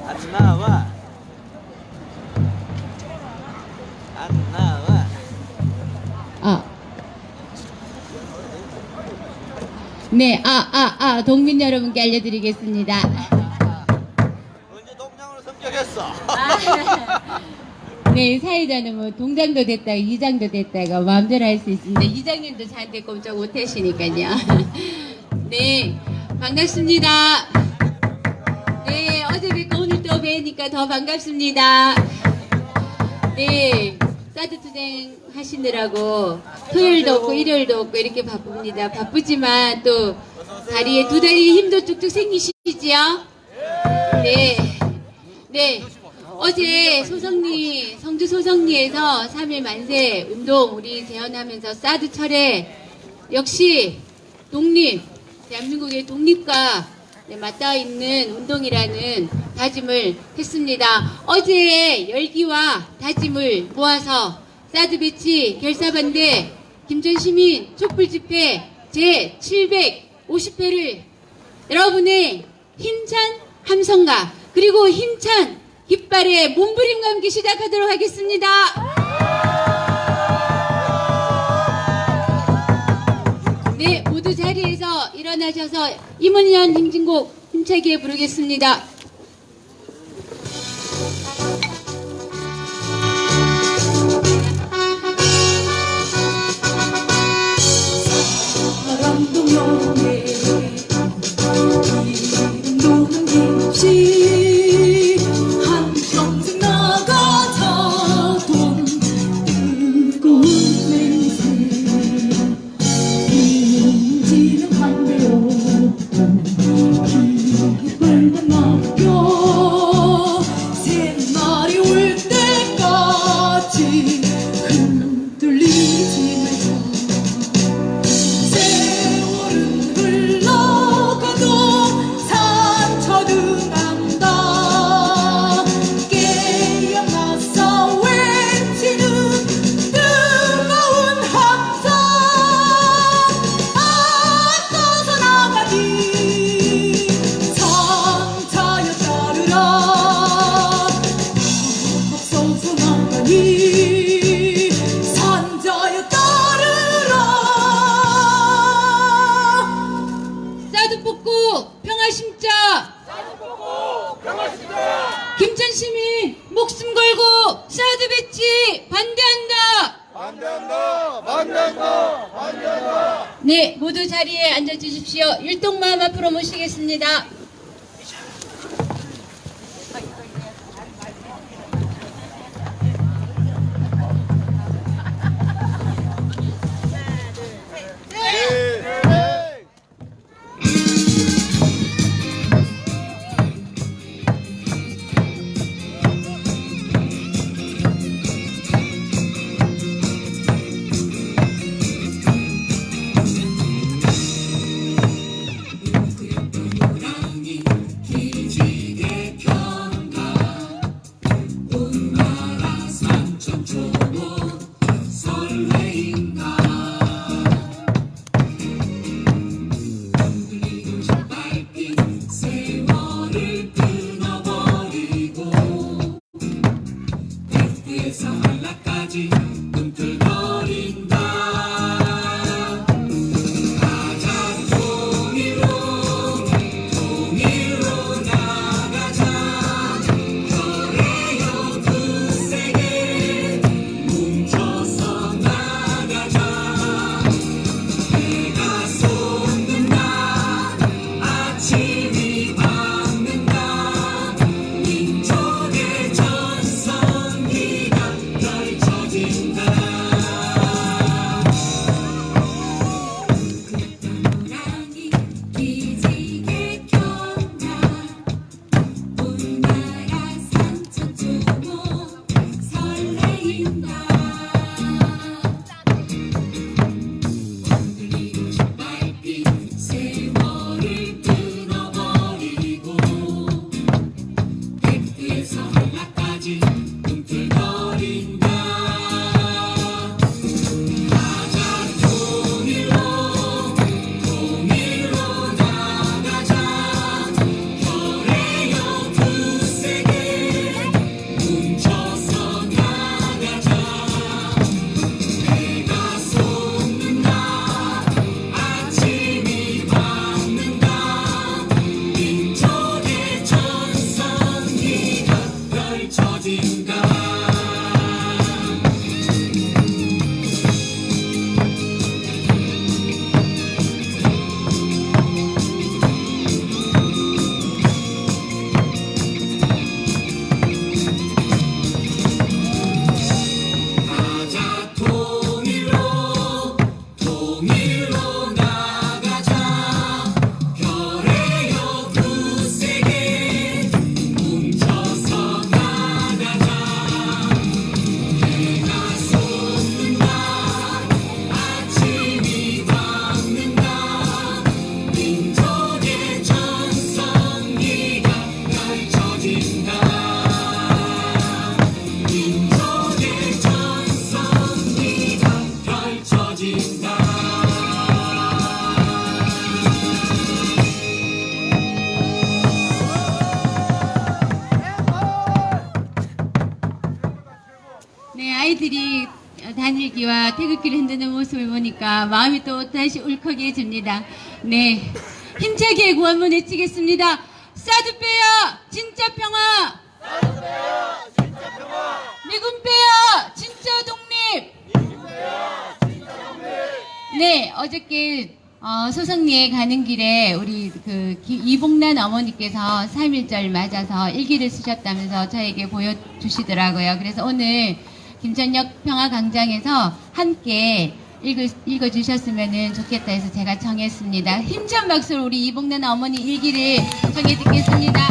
안 나와. 안 나와. 네, 동민 여러분께 알려드리겠습니다. 언제 동장으로 성적했어? 네, 사회자는 뭐 동장도 됐다가 이장도 됐다가 마음대로 할 수 있습니다. 이장님도 저한테 꼼짝 못하시니까요. 네, 반갑습니다. 네, 어제 뵙고 오늘 또 뵈니까 더 반갑습니다. 네, 사드 투쟁 하시느라고 토요일도 없고 일요일도 없고 이렇게 바쁩니다. 바쁘지만 또 다리에 두 다리 힘도 쭉쭉 생기시지요? 네. 네. 어제 소성리, 성주 소성리에서 3일 만세 운동 우리 재현하면서 사드 철회 역시 독립, 대한민국의 독립과 맞닿아 있는 운동이라는 다짐을 했습니다. 어제의 열기와 다짐을 모아서 사드 배치 결사반대 김천시민 촛불집회 제750회를 여러분의 힘찬 함성과 그리고 힘찬 깃발의 몸부림과 함께 시작하도록 하겠습니다. 네, 모두 자리에서 일어나셔서 임원연 행진곡 힘차게 부르겠습니다. 사랑동역에 이름도는 김씨 한평생 나가자 돈 뜨거운 냄새 이지는 한대요 기억이 빨간 낙엽 새날이 올 때까지 흔들리지 말자 세월은 흘러가도 상처는 안다 깨어나서 외치는 뜨거운 함성 앞서서 나가니 상자여 따르라 앞서서 나가니 산자여 따르라 사드 뽑고 평화 심자. 김천시민 목숨 걸고 사드 배치 반대한다. 반대한다. 네, 모두 자리에 앉아주십시오. 율동마음 앞으로 모시겠습니다. 태극기와 태극기를 흔드는 모습을 보니까 마음이 또 다시 울컥해집니다. 네, 힘차게 구호 한번 외치겠습니다. 사드 빼요 진짜 평화, 사드 빼요 진짜 평화, 미군 빼요 진짜 독립, 미군 빼요 진짜 독립. 네, 어저께 소성리에 가는 길에 우리 이봉란 어머니께서 3.1절 맞아서 일기를 쓰셨다면서 저에게 보여주시더라고요. 그래서 오늘 김천역 평화광장에서 함께 읽어주셨으면 좋겠다 해서 제가 정했습니다. 힘찬 박수로 우리 이봉란 어머니 일기를 정해 듣겠습니다.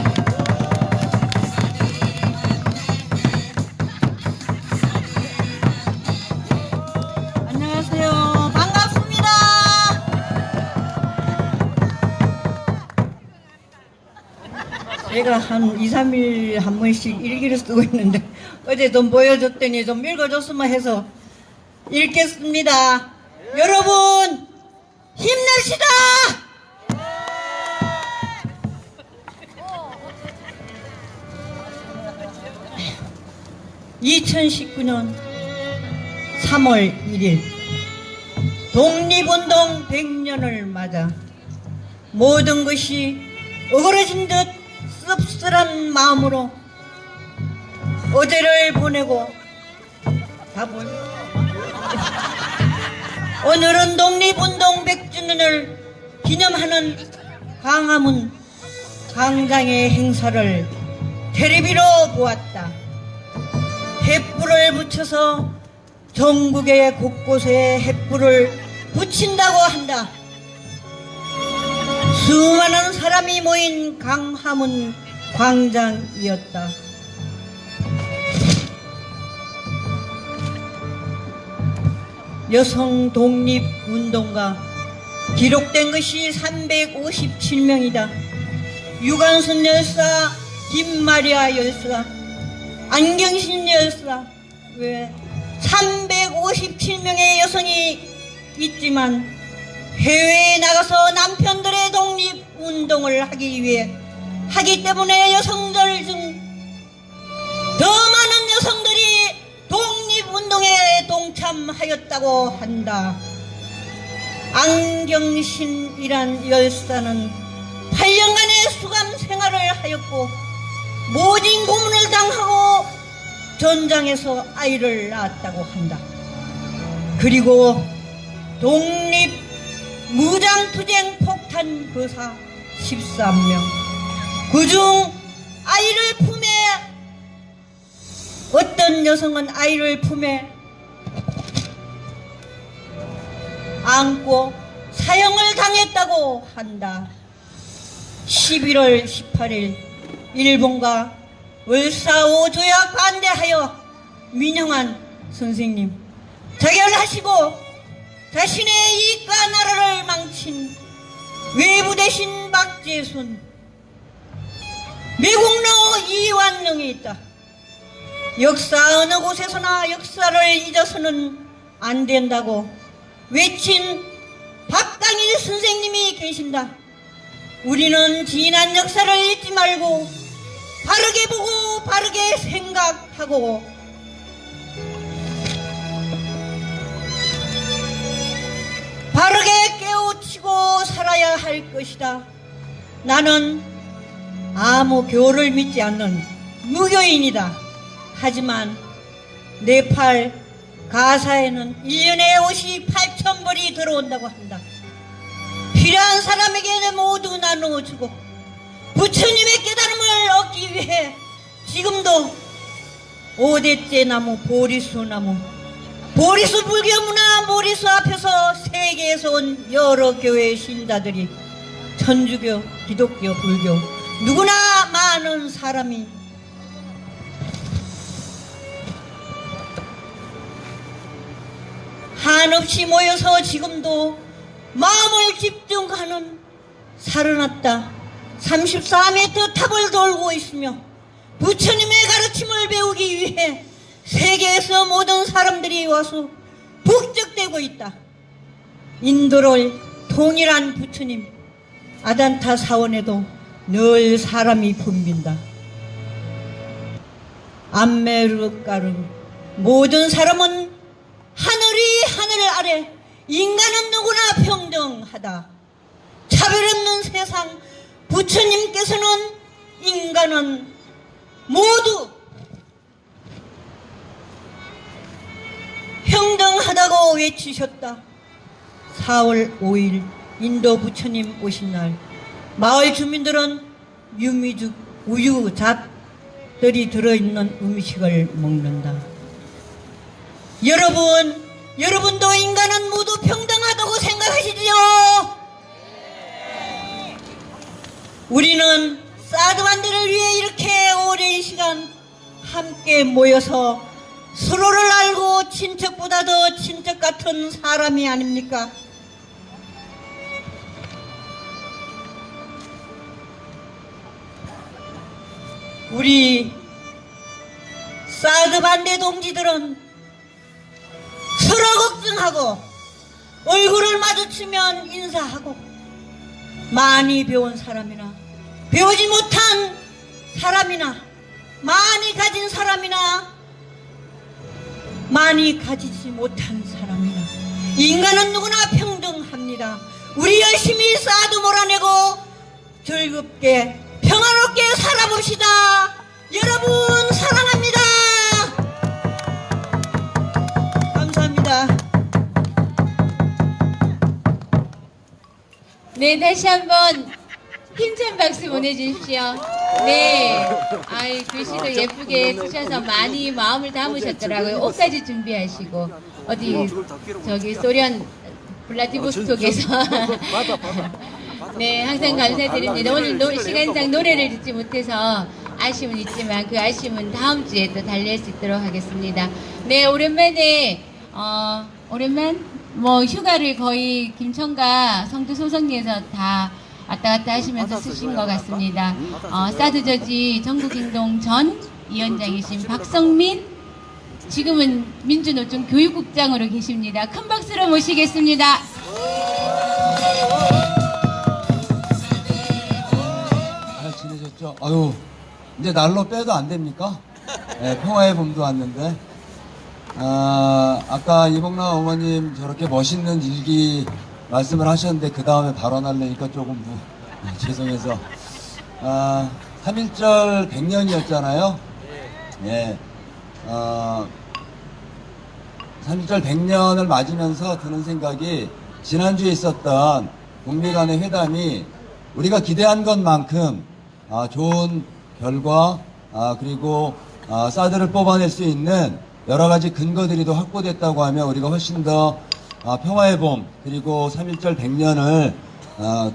안녕하세요. 반갑습니다. 제가 한 2, 3일 한 번씩 일기를 쓰고 있는데 어제 좀 보여줬더니 좀 읽어줬으면 해서 읽겠습니다. 여러분 힘냅시다. 2019년 3월 1일 독립운동 100년을 맞아 모든 것이 어그러진 듯 씁쓸한 마음으로 어제를 보내고 오늘은 독립운동 100주년을 기념하는 광화문 광장의 행사를 텔레비로 보았다. 횃불을 붙여서 전국의 곳곳에 횃불을 붙인다고 한다. 수많은 사람이 모인 광화문 광장이었다. 여성 독립운동가 기록된 것이 357명이다. 유관순 열사, 김마리아 열사, 안경신 열사, 왜 357명의 여성이 있지만 해외에 나가서 남편들의 독립운동을 하기 때문에 여성들 중 더 많은 여성들이 독립운동에 동참하였다고 한다. 안경신이란 열사는 8년간의 수감 생활을 하였고 모진 고문을 당하고 전장에서 아이를 낳았다고 한다. 그리고 독립 무장투쟁 폭탄 거사 13명, 그중 아이를 품에 어떤 여성은 아이를 품에 안고 사형을 당했다고 한다. 11월 18일 일본과 월사오 조약 반대하여 민영환 선생님 자결하시고 자신의 이익과 나라를 망친 외부 대신 박재순, 미국로 이완영이 있다. 역사 어느 곳에서나 역사를 잊어서는 안 된다고 외친 박강일 선생님이 계신다. 우리는 지난 역사를 잊지 말고 바르게 보고 바르게 생각하고 바르게 깨우치고 살아야 할 것이다. 나는 아무 교를 믿지 않는 무교인이다. 하지만 네팔 가사에는 1년에 58,000벌이 들어온다고 한다. 필요한 사람에게 모두 나누어주고 부처님의 깨달음을 얻기 위해 지금도 5대째 나무 보리수 나무, 보리수 불교문화 보리수 앞에서 세계에서 온 여러 교회 신자들이 천주교, 기독교, 불교 누구나 많은 사람이 한없이 모여서 지금도 마음을 집중하는 34m 탑을 돌고 있으며 부처님의 가르침을 배우기 위해 세계에서 모든 사람들이 와서 북적대고 있다. 인도를 통일한 부처님 아단타 사원에도 늘 사람이 붐빈다. 암메르까르 모든 사람은 하늘이 인간은 누구나 평등하다. 차별 없는 세상. 부처님께서는 인간은 모두 평등하다고 외치셨다. 4월 5일 인도 부처님 오신 날 마을 주민들은 유미죽, 우유, 잣들이 들어있는 음식을 먹는다. 여러분도 인간은 모두 평등하다고 생각하시지요? 우리는 사드 반대를 위해 이렇게 오랜 시간 함께 모여서 서로를 알고 친척보다 더 친척 같은 사람이 아닙니까? 우리 사드 반대 동지들은 서로 걱정하고 얼굴을 마주치면 인사하고 많이 배운 사람이나 배우지 못한 사람이나 많이 가진 사람이나 많이 가지지 못한 사람이나 인간은 누구나 평등합니다. 우리 열심히 사드 몰아내고 즐겁게 평화롭게 살아봅시다. 여러분 사랑합니다. 감사합니다. 네, 다시 한번 힘찬 박수 보내주십시오. 네. 아이, 글씨도 예쁘게 쓰셔서 많이 마음을 담으셨더라고요. 옷까지 준비하시고. 어디, 저기, 소련, 블라디보스톡에서. 네, 항상 감사드립니다. 오늘 시간상 노래를 듣지 못해서 아쉬움은 있지만 그 아쉬움은 다음 주에 또 달랠 수 있도록 하겠습니다. 네, 오랜만에, 휴가를 거의 김천과 성주 소성리에서 다 왔다 갔다 하시면서 쓰신 것 같습니다. 사드저지 전국행동 전 위원장이신 박성민, 지금은 민주노총 교육국장으로 계십니다. 큰 박수로 모시겠습니다. 잘 지내셨죠? 아유, 이제 날로 빼도 안 됩니까? 네, 평화의 봄도 왔는데. 아까 이봉남 어머님 저렇게 멋있는 일기 말씀을 하셨는데 그 다음에 발언하려니까 조금 죄송해서 3.1절 100년이었잖아요. 예. 3.1절 100년을 맞으면서 드는 생각이 지난주에 있었던 북미 간의 회담이 우리가 기대한 것만큼 좋은 결과 그리고 사드를 뽑아낼 수 있는 여러 가지 근거들이 더 확보됐다고 하면 우리가 훨씬 더 평화의 봄 그리고 3.1절 100년을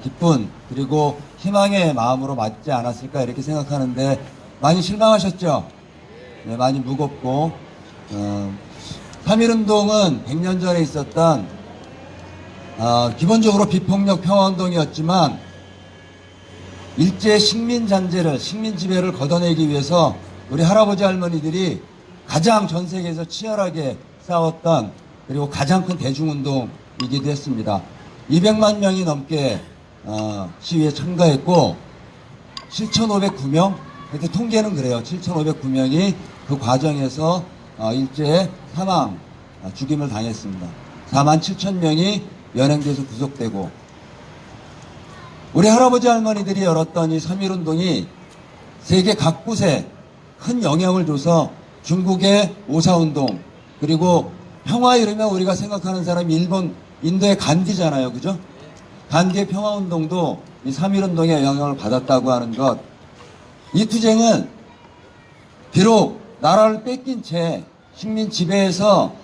기쁜 그리고 희망의 마음으로 맞지 않았을까 이렇게 생각하는데 많이 실망하셨죠? 네, 많이 무겁고 3.1운동은 100년 전에 있었던 기본적으로 비폭력 평화운동이었지만 일제 식민잔재를 식민지배를 걷어내기 위해서 우리 할아버지 할머니들이 가장 전 세계에서 치열하게 싸웠던 그리고 가장 큰 대중운동이기도 했습니다. 200만 명이 넘게 시위에 참가했고 7,509명, 그때 통계는 그래요. 7,509명이 그 과정에서 일제의 사망, 죽임을 당했습니다. 47,000명이 연행돼서 구속되고 우리 할아버지 할머니들이 열었던 이 3.1운동이 세계 각곳에 큰 영향을 줘서 중국의 오사운동 그리고 평화 이르면 우리가 생각하는 사람이 일본, 인도의 간디잖아요. 그죠? 간디의 평화운동도 이 3.1운동의 영향을 받았다고 하는 것. 이 투쟁은 비록 나라를 뺏긴 채 식민 지배에서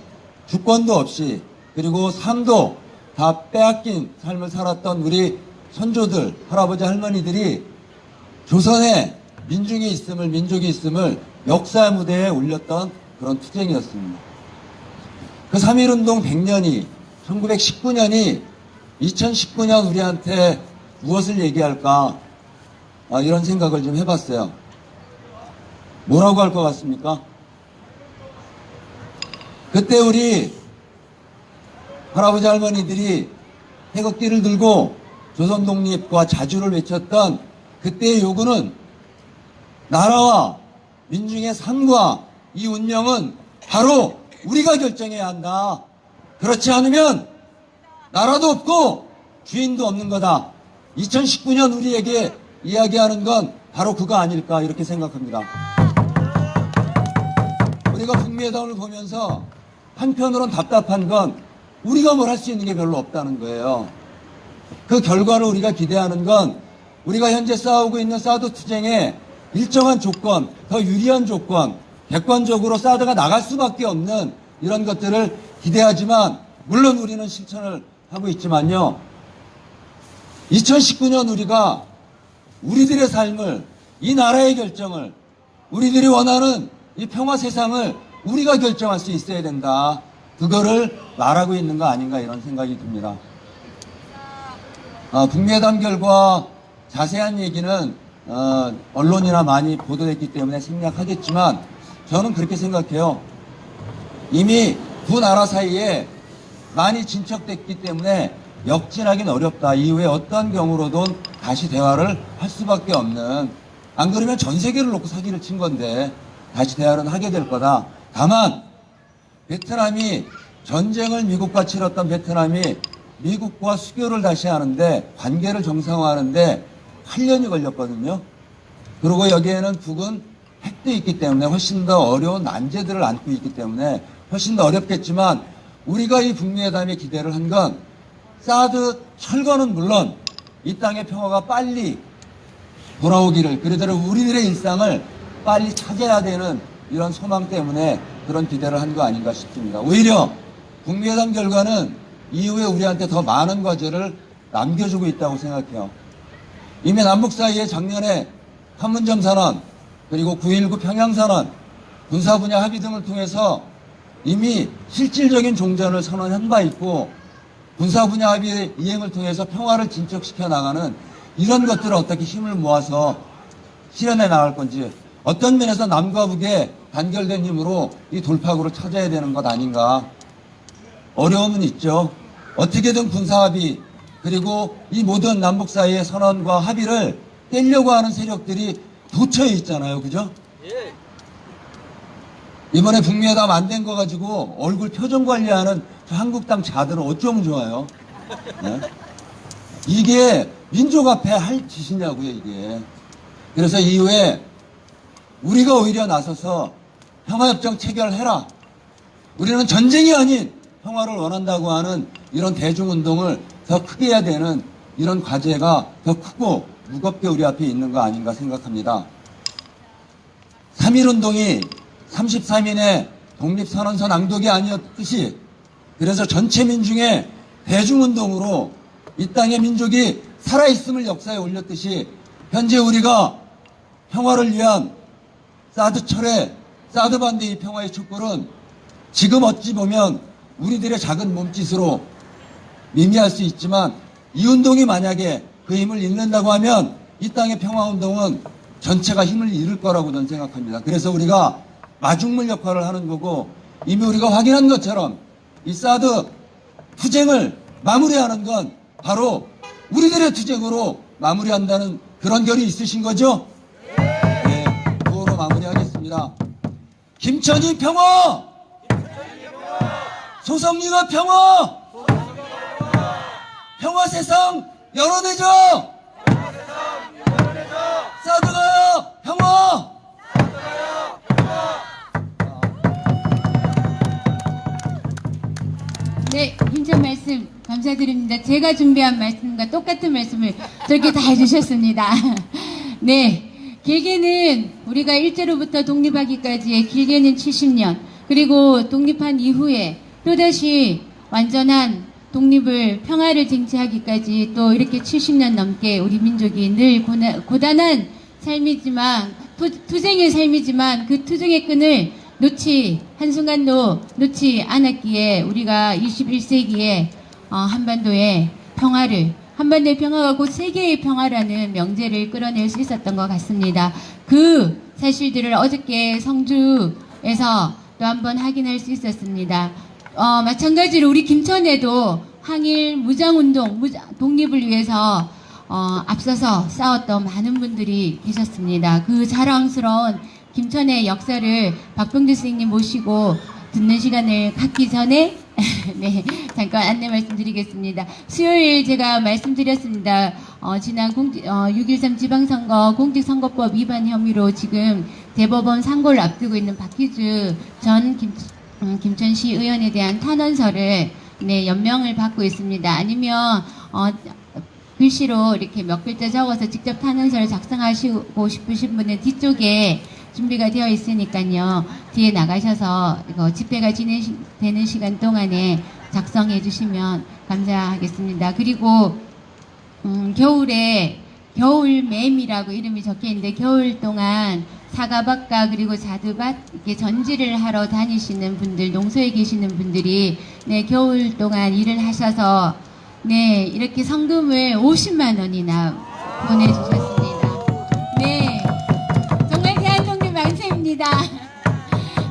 주권도 없이 그리고 삶도 다 빼앗긴 삶을 살았던 우리 선조들, 할아버지 할머니들이 조선에 민중이 있음을, 민족이 있음을 역사 무대에 올렸던 그런 투쟁이었습니다. 그 3.1운동 100년이 1919년이 2019년 우리한테 무엇을 얘기할까 이런 생각을 좀 해봤어요. 뭐라고 할 것 같습니까? 그때 우리 할아버지 할머니들이 태극기를 들고 조선 독립과 자주를 외쳤던 그때의 요구는 나라와 민중의 삶과 이 운명은 바로 우리가 결정해야 한다. 그렇지 않으면 나라도 없고 주인도 없는 거다. 2019년 우리에게 이야기하는 건 바로 그거 아닐까 이렇게 생각합니다. 우리가 북미회담을 보면서 한편으론 답답한 건 우리가 뭘 할 수 있는 게 별로 없다는 거예요. 그 결과를 우리가 기대하는 건 우리가 현재 싸우고 있는 사드 투쟁에 일정한 조건, 더 유리한 조건, 객관적으로 사드가 나갈 수밖에 없는 이런 것들을 기대하지만 물론 우리는 실천을 하고 있지만요. 2019년 우리가 우리들의 삶을, 이 나라의 결정을, 우리들이 원하는 이 평화 세상을 우리가 결정할 수 있어야 된다. 그거를 말하고 있는 거 아닌가 이런 생각이 듭니다. 북미회담 결과 자세한 얘기는 언론이나 많이 보도됐기 때문에 생략하겠지만 저는 그렇게 생각해요. 이미 두 나라 사이에 많이 진척됐기 때문에 역진하기는 어렵다. 이후에 어떤 경우로든 다시 대화를 할 수밖에 없는, 안 그러면 전 세계를 놓고 사기를 친 건데 다시 대화를 하게 될 거다. 다만 베트남이 전쟁을 미국과 치렀던 베트남이 미국과 수교를 다시 하는데, 관계를 정상화하는데 8년이 걸렸거든요. 그리고 여기에는 북은 핵도 있기 때문에 훨씬 더 어려운 난제들을 안고 있기 때문에 훨씬 더 어렵겠지만, 우리가 이 북미회담에 기대를 한 건 사드 철거는 물론 이 땅의 평화가 빨리 돌아오기를, 그래도 우리들의 일상을 빨리 찾아야 되는 이런 소망 때문에 그런 기대를 한 거 아닌가 싶습니다. 오히려 북미회담 결과는 이후에 우리한테 더 많은 과제를 남겨주고 있다고 생각해요. 이미 남북 사이에 작년에 판문점 선언, 그리고 9.19 평양선언, 군사 분야 합의 등을 통해서 이미 실질적인 종전을 선언한 바 있고, 군사 분야 합의 이행을 통해서 평화를 진척시켜 나가는 이런 것들을 어떻게 힘을 모아서 실현해 나갈 건지, 어떤 면에서 남과 북의 단결된 힘으로 이 돌파구를 찾아야 되는 것 아닌가. 어려움은 있죠. 어떻게든 군사 합의, 그리고 이 모든 남북 사이의 선언과 합의를 떼려고 하는 세력들이 도처에 있잖아요. 그죠? 예. 이번에 북미회담 안 된 거 가지고 얼굴 표정 관리하는 저 한국당 자들은 어쩜 좋아요? 네? 이게 민족 앞에 할 짓이냐고요, 이게. 그래서 이후에 우리가 오히려 나서서 평화협정 체결해라. 우리는 전쟁이 아닌 평화를 원한다고 하는 이런 대중운동을 더 크게 해야 되는 이런 과제가 더 크고 무겁게 우리 앞에 있는 거 아닌가 생각합니다. 3.1운동이 33인의 독립선언서 낭독이 아니었듯이, 그래서 전체 민중의 대중운동으로 이 땅의 민족이 살아있음을 역사에 올렸듯이, 현재 우리가 평화를 위한 사드 철회, 사드 반대의 평화의 촛불은 지금 어찌 보면 우리들의 작은 몸짓으로 미미할 수 있지만, 이 운동이 만약에 그 힘을 잃는다고 하면 이 땅의 평화운동은 전체가 힘을 잃을 거라고 저는 생각합니다. 그래서 우리가 마중물 역할을 하는 거고, 이미 우리가 확인한 것처럼 이 사드 투쟁을 마무리하는 건 바로 우리들의 투쟁으로 마무리한다는 그런 결이 있으신 거죠? 네, 그거로 마무리하겠습니다. 김천이 평화! 소성리가 평화! 평화 세상 열어내자! 사드가요 평화! 네, 힘찬 말씀 감사드립니다. 제가 준비한 말씀과 똑같은 말씀을 저렇게 다 해주셨습니다. 네, 길게는 우리가 일제로부터 독립하기까지의 길게는 70년, 그리고 독립한 이후에 또다시 완전한 독립을, 평화를 쟁취하기까지 또 이렇게 70년 넘게 우리 민족이 늘 고단한 삶이지만, 투쟁의 삶이지만 그 투쟁의 끈을 한순간도 놓지 않았기에 우리가 21세기에 한반도의 평화를, 한반도의 평화가 곧 세계의 평화라는 명제를 끌어낼 수 있었던 것 같습니다. 그 사실들을 어저께 성주에서 또 한번 확인할 수 있었습니다. 마찬가지로 우리 김천에도 항일 무장운동, 독립을 위해서 앞서서 싸웠던 많은 분들이 계셨습니다. 그 자랑스러운 김천의 역사를 박병주 선생님 모시고 듣는 시간을 갖기 전에 네, 잠깐 안내 말씀드리겠습니다. 수요일 제가 말씀드렸습니다. 지난 6.13 지방선거 공직선거법 위반 혐의로 지금 대법원 상고를 앞두고 있는 박희주 전 김천시 의원에 대한 탄원서를 네, 연명을 받고 있습니다. 아니면 글씨로 이렇게 몇 글자 적어서 직접 탄원서를 작성하시고 싶으신 분은 뒤쪽에 준비가 되어 있으니까요. 뒤에 나가셔서 이거 집회가 진행되는 시간 동안에 작성해 주시면 감사하겠습니다. 그리고 겨울에 겨울매미라고 이름이 적혀 있는데 겨울 동안 사과밭과 그리고 자두밭 이렇게 전지를 하러 다니시는 분들, 농소에 계시는 분들이 네, 겨울 동안 일을 하셔서 네, 이렇게 성금을 50만 원이나 보내주셨습니다. 네, 정말 대한독립 만세입니다.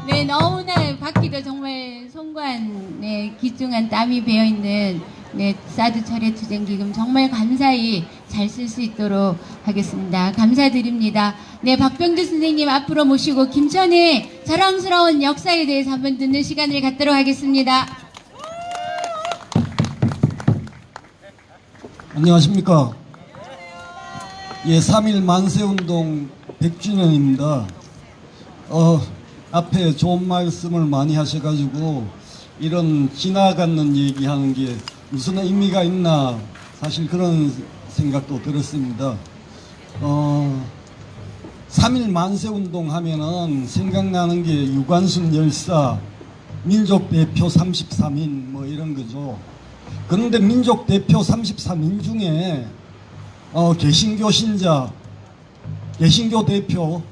네, 너무나 받기도 정말 송구한, 네, 귀중한 땀이 배어있는, 네, 사드 철회 투쟁기금 정말 감사히 잘 쓸 수 있도록 하겠습니다. 감사드립니다. 네, 박병두 선생님 앞으로 모시고 김천의 자랑스러운 역사에 대해서 한번 듣는 시간을 갖도록 하겠습니다. 안녕하십니까. 예, 3.1 만세운동 100주년입니다. 앞에 좋은 말씀을 많이 하셔가지고 이런 지나가는 얘기하는 게 무슨 의미가 있나 사실 그런 생각도 들었습니다. 3.1 만세운동 하면은 생각나는 게 유관순 열사, 민족대표 33인 뭐 이런 거죠. 그런데 민족대표 33인 중에 개신교 신자, 개신교 대표,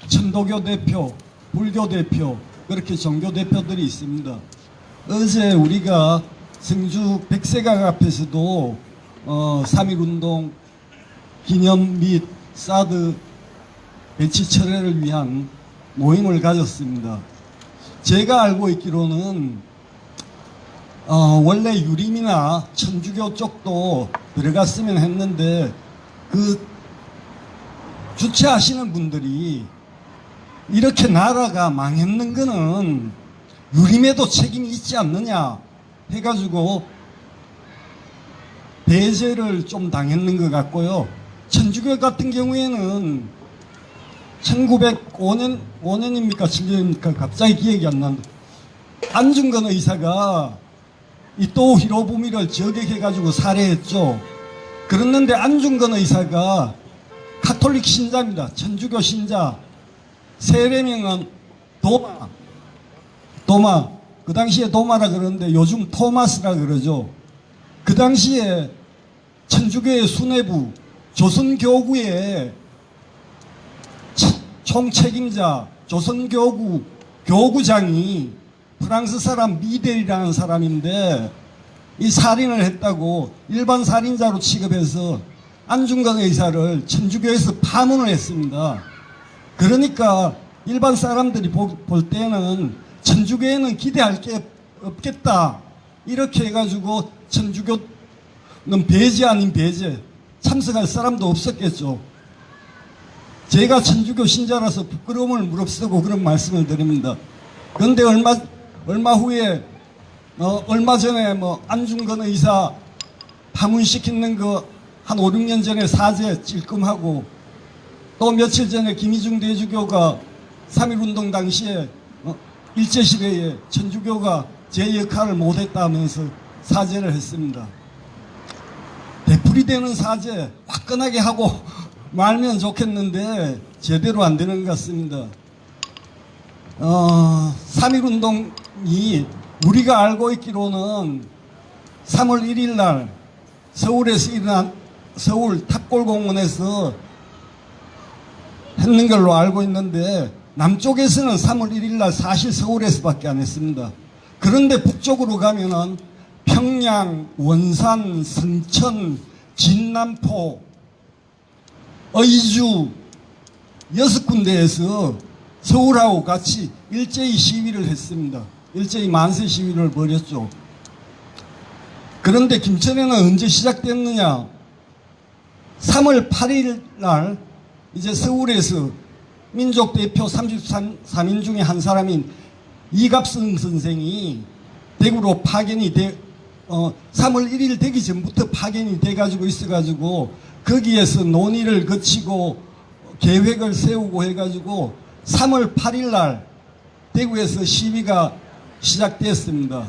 천도교 대표, 불교 대표 그렇게 종교 대표들이 있습니다. 어제 우리가 성주 백세각 앞에서도 3.1운동 기념 및 사드 배치 철회를 위한 모임을 가졌습니다. 제가 알고 있기로는 원래 유림이나 천주교 쪽도 들어갔으면 했는데 그 주최하시는 분들이 이렇게 나라가 망했는 거는 유림에도 책임이 있지 않느냐 해가지고 배제를 좀 당했는 것 같고요. 천주교 같은 경우에는 1905년입니까 7년입니까 갑자기 기억이 안 나는데 안중근 의사가 이토 히로부미를 저격해가지고 살해했죠. 그랬는데 안중근 의사가 카톨릭 신자입니다. 천주교 신자. 세례명은 도마. 그 당시에 도마라 그러는데 요즘 토마스라 그러죠. 그 당시에 천주교의 수뇌부 조선교구의 총책임자 조선교구 교구장이 프랑스 사람 미델이라는 사람인데 이 살인을 했다고 일반 살인자로 취급해서 안중근 의사를 천주교에서 파문을 했습니다. 그러니까 일반 사람들이 볼 때는 천주교에는 기대할 게 없겠다 이렇게 해가지고 천주교는 배제 아닌 배제 참석할 사람도 없었겠죠. 제가 천주교 신자라서 부끄러움을 무릅쓰고 그런 말씀을 드립니다. 그런데 얼마 후에 얼마 전에 안중근 의사 파문시키는 거 한 5, 6년 전에 사제 찔끔하고 또 며칠 전에 김희중 대주교가 3.1운동 당시에 일제시대에 천주교가 제 역할을 못했다면서 사죄를 했습니다. 되풀이되는 사죄 화끈하게 하고 말면 좋겠는데 제대로 안 되는 것 같습니다. 3.1운동이 우리가 알고 있기로는 3월 1일 날 서울에서 일어난 서울 탑골공원에서 했는 걸로 알고 있는데 남쪽에서는 3월 1일 날 사실 서울에서밖에 안 했습니다. 그런데 북쪽으로 가면은 평양, 원산, 성천, 진남포, 의주 6군데에서 서울하고 같이 일제히 시위를 했습니다. 일제히 만세 시위를 벌였죠. 그런데 김천에는 언제 시작됐느냐? 3월 8일 날 이제 서울에서 민족대표 33인 중에 한 사람인 이갑성 선생이 대구로 파견이 3월 1일 되기 전부터 파견이 돼가지고 있어가지고 거기에서 논의를 거치고 계획을 세우고 해가지고 3월 8일 날 대구에서 시위가 시작됐습니다.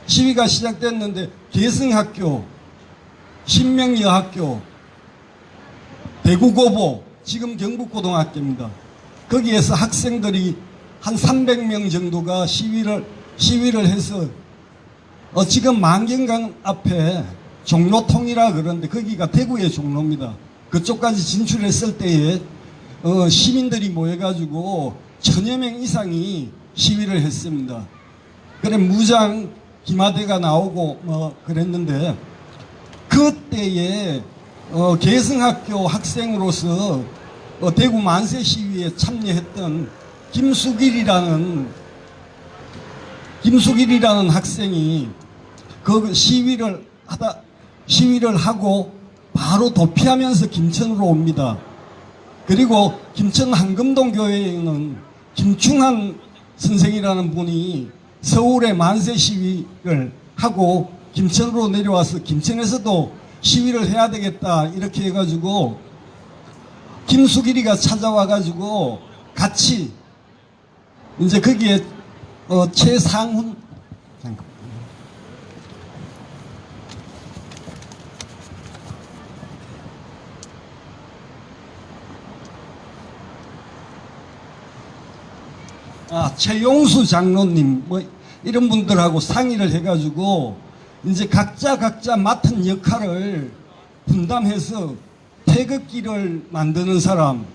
시위가 시작됐는데 개성학교, 신명여학교, 대구고보, 지금 경북고등학교입니다. 거기에서 학생들이 한 300명 정도가 시위를 해서 지금 만경강 앞에 종로통이라 그러는데 거기가 대구의 종로입니다. 그쪽까지 진출했을 때에 시민들이 모여가지고 1000여 명 이상이 시위를 했습니다. 그래 무장 기마대가 나오고 그랬는데 그때에 개성학교 학생으로서 대구 만세 시위에 참여했던 김수길이라는 학생이 그 시위를 하고 바로 도피하면서 김천으로 옵니다. 그리고 김천 한금동 교회에는 김충한 선생이라는 분이 서울에 만세 시위를 하고 김천으로 내려와서 김천에서도 시위를 해야 되겠다 이렇게 해가지고 김수길이가 찾아와가지고 같이 이제 거기에 최상훈 최용수 장로님 이런 분들하고 상의를 해가지고 이제 각자 맡은 역할을 분담해서 태극기를 만드는 사람,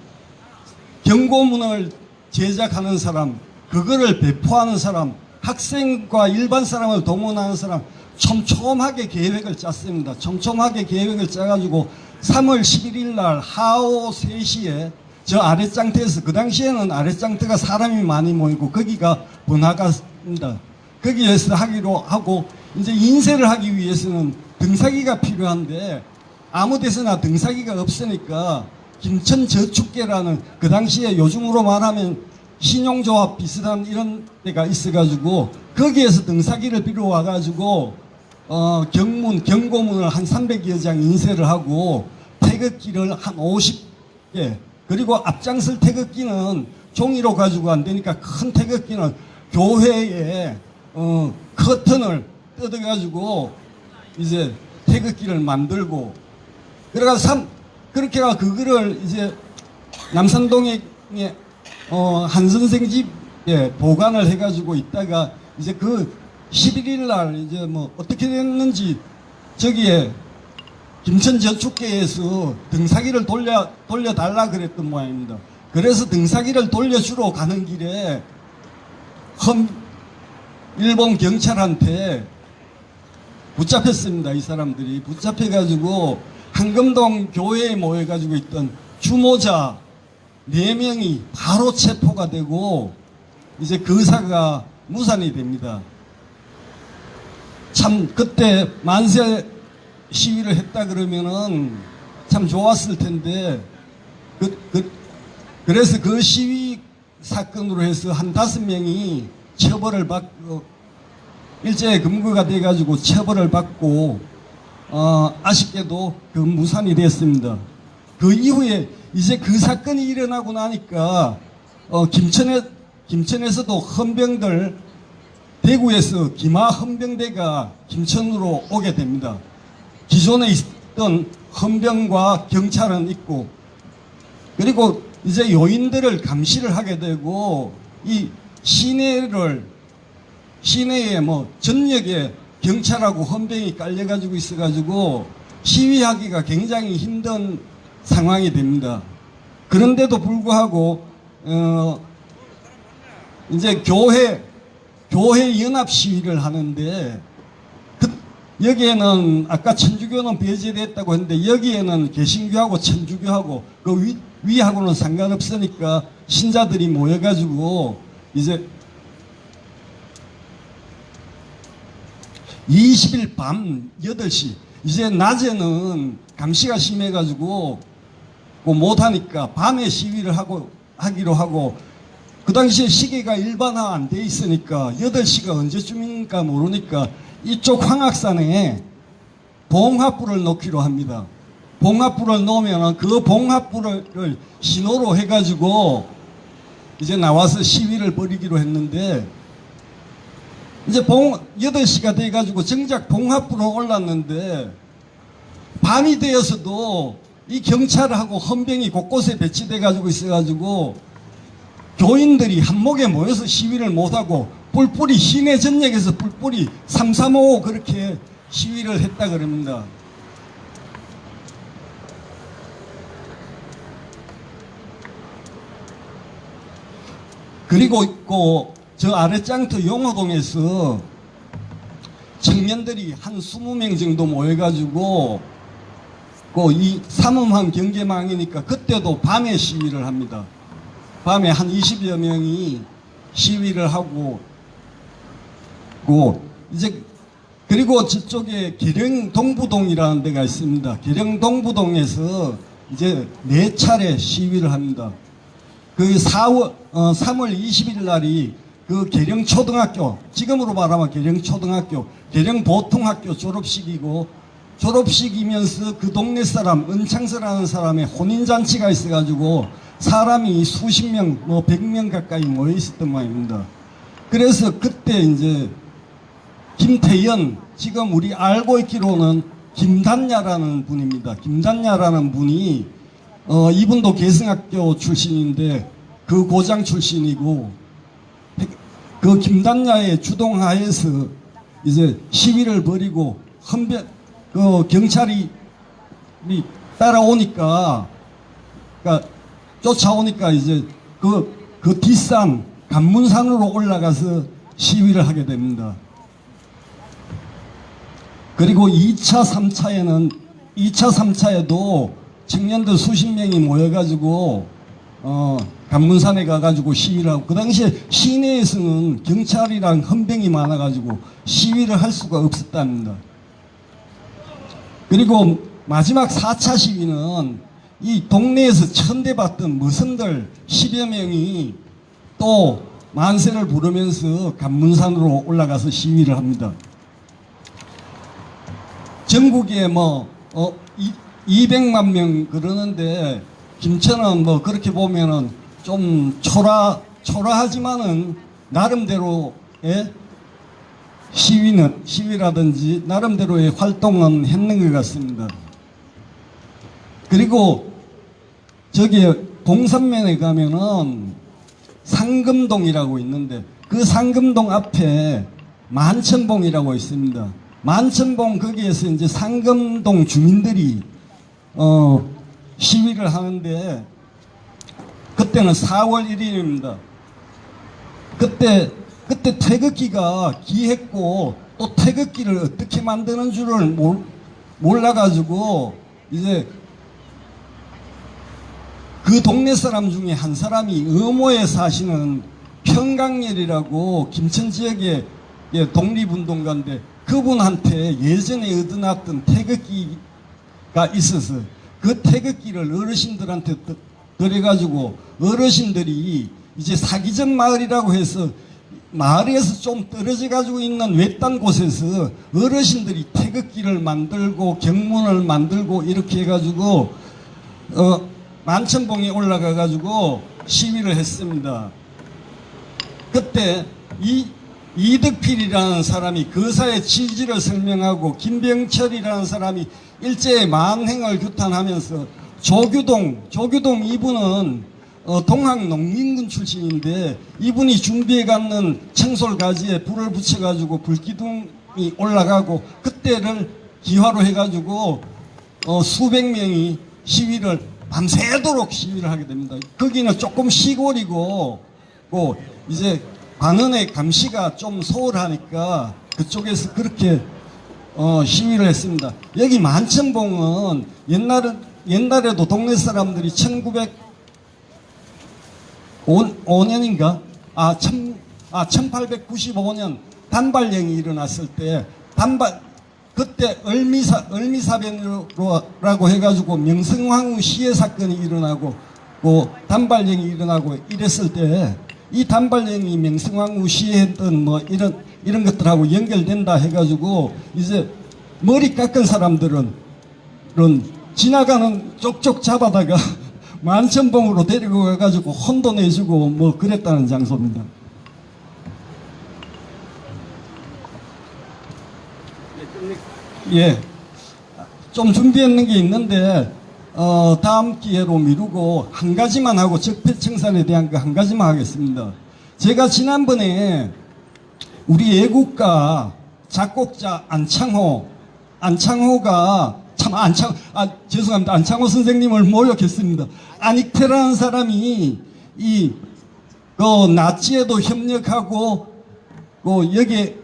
경고문을 제작하는 사람, 그거를 배포하는 사람, 학생과 일반 사람을 동원하는 사람 촘촘하게 계획을 짰습니다. 촘촘하게 계획을 짜가지고 3월 11일 날 하오 3시에 저 아랫장터에서 그 당시에는 아랫장터가 사람이 많이 모이고 거기가 번화가입니다. 거기에서 하기로 하고 이제 인쇄를 하기 위해서는 등사기가 필요한데 아무 데서나 등사기가 없으니까 김천저축계라는 그 당시에 요즘으로 말하면 신용조합 비슷한 이런 데가 있어가지고 거기에서 등사기를 빌어와가지고 경고문을 한 300여 장 인쇄를 하고 태극기를 한 50개 그리고 앞장설 태극기는 종이로 가지고 안 되니까 큰 태극기는 교회에 커튼을 뜯어가지고 이제 태극기를 만들고 그래가 그렇게 그거를 이제 남산동에 한 선생 집에 보관을 해가지고 있다가 이제 그 11일 날 이제 어떻게 됐는지 저기에 김천저축계에서 등사기를 돌려달라 그랬던 모양입니다. 그래서 등사기를 돌려주러 가는 길에 일본 경찰한테 붙잡혔습니다. 이 사람들이 붙잡혀가지고 한금동 교회에 모여가지고 있던 주모자 4명이 바로 체포가 되고 이제 거사가 무산이 됩니다. 참 그때 만세 시위를 했다 그러면은 참 좋았을 텐데 그래서 그 시위 사건으로 해서 한 5명이 처벌을 받고 일제 금고가 돼가지고 처벌을 받고 아쉽게도 그 무산이 됐습니다. 그 이후에 이제 그 사건이 일어나고 나니까 김천에서도 헌병들 대구에서 기마 헌병대가 김천으로 오게 됩니다. 기존에 있던 헌병과 경찰은 있고 그리고 이제 요인들을 감시를 하게 되고 이 시내에 전역에 경찰하고 헌병이 깔려가지고 있어가지고 시위하기가 굉장히 힘든 상황이 됩니다. 그런데도 불구하고 이제 교회 연합 시위를 하는데 여기에는 아까 천주교는 배제됐다고 했는데 여기에는 개신교하고 천주교하고 그 위하고는 상관없으니까 신자들이 모여가지고 이제 20일 밤 8시 이제 낮에는 감시가 심해가지고 못하니까 밤에 시위를 하기로 하고 그 당시에 시계가 일반화 안 돼 있으니까 8시가 언제쯤인가 모르니까 이쪽 황악산에 봉합불을 놓기로 합니다. 봉합불을 놓으면 그 봉합불을 신호로 해가지고 이제 나와서 시위를 벌이기로 했는데, 이제 8시가 돼가지고 정작 봉합불은 올랐는데, 밤이 되어서도 이 경찰하고 헌병이 곳곳에 배치돼가지고 있어가지고 교인들이 한목에 모여서 시위를 못하고 뿔뿔이 시내 전역에서 뿔뿔이 335 그렇게 시위를 했다 그럽니다. 그리고 있고 저 아래짱터 용호동에서 청년들이 한 20명 정도 모여가지고 이 삼엄한 경계망이니까 그때도 밤에 시위를 합니다. 밤에 한 20여 명이 시위를 하고 이제 그리고 저쪽에 계령 동부동이라는 데가 있습니다. 계령 동부동에서 이제 4차례 시위를 합니다. 그 3월 20일 날이 그 계령초등학교, 지금으로 말하면 계령초등학교, 계령보통학교 졸업식이고, 졸업식이면서 그 동네 사람, 은창서라는 사람의 혼인잔치가 있어가지고 사람이 수십 명, 100명 가까이 모여 있었던 모양입니다. 그래서 그때 이제 김태연, 지금 우리 알고 있기로는 김단야라는 분입니다. 김단야라는 분이 이분도 계승학교 출신인데 그 고장 출신이고, 그 김단야의 주동하에서 이제 시위를 벌이고 경찰이 따라오니까, 그러니까 쫓아오니까 이제 그 뒷산 간문산으로 올라가서 시위를 하게 됩니다. 그리고 2차, 3차에도 청년들 수십 명이 모여가지고 간문산에 가가지고 시위를 하고, 그 당시에 시내에서는 경찰이랑 헌병이 많아가지고 시위를 할 수가 없었답니다. 그리고 마지막 4차 시위는 이 동네에서 천대받던 머슴들 10여 명이 또 만세를 부르면서 간문산으로 올라가서 시위를 합니다. 전국에 200만 명 그러는데, 김천은 그렇게 보면은 좀 초라하지만은 나름대로의 시위라든지 나름대로의 활동은 했는 것 같습니다. 그리고 저기 봉산면에 가면은 상금동이라고 있는데, 그 상금동 앞에 만천봉이라고 있습니다. 만천봉 거기에서 이제 상금동 주민들이 시위를 하는데, 그때는 4월 1일입니다. 그때 태극기가 기했고, 또 태극기를 어떻게 만드는 줄을 몰라가지고 이제 그 동네 사람 중에 한 사람이 의모에 사시는 평강렬이라고 김천 지역의 독립운동가인데, 그분한테 예전에 얻어놨던 태극기가 있어서 그 태극기를 어르신들한테 드려가지고, 어르신들이 이제 사기전 마을이라고 해서 마을에서 좀 떨어져 가지고 있는 외딴 곳에서 어르신들이 태극기를 만들고 경문을 만들고 이렇게 해가지고 만천봉에 올라가 가지고 시위를 했습니다. 그때 이득필이라는 사람이 거사의 취지를 설명하고, 김병철이라는 사람이 일제의 만행을 규탄하면서, 조규동 이분은 동학농민군 출신인데, 이분이 준비해 갖는 청솔가지에 불을 붙여가지고 불기둥이 올라가고, 그때를 기화로 해가지고 수백 명이 시위를 밤새도록 시위를 하게 됩니다. 거기는 조금 시골이고 이제 관원의 감시가 좀 소홀하니까 그쪽에서 그렇게 시위를 했습니다. 여기 만천봉은 옛날에도 동네 사람들이 1905년인가 1895년 단발령이 일어났을 때 그때 을미사변이라고 해가지고 명성황후 시해 사건이 일어나고 단발령이 일어나고 이랬을 때 이 단발령이 명성황후 시했던 뭐 이런 것들하고 연결된다 해가지고 이제 머리 깎은 사람들은 그런 지나가는 쪽쪽 잡아다가 만천봉으로 데리고 가가지고 혼도 내주고 뭐 그랬다는 장소입니다. 예, 좀 준비했는 게 있는데 다음 기회로 미루고 한 가지만 하고 적폐청산에 대한 거 한 가지만 하겠습니다. 제가 지난번에 우리 애국가 작곡자 안창호가 참 죄송합니다. 안창호 선생님을 모욕했습니다. 안익태라는 사람이 나치에도 협력하고 여기에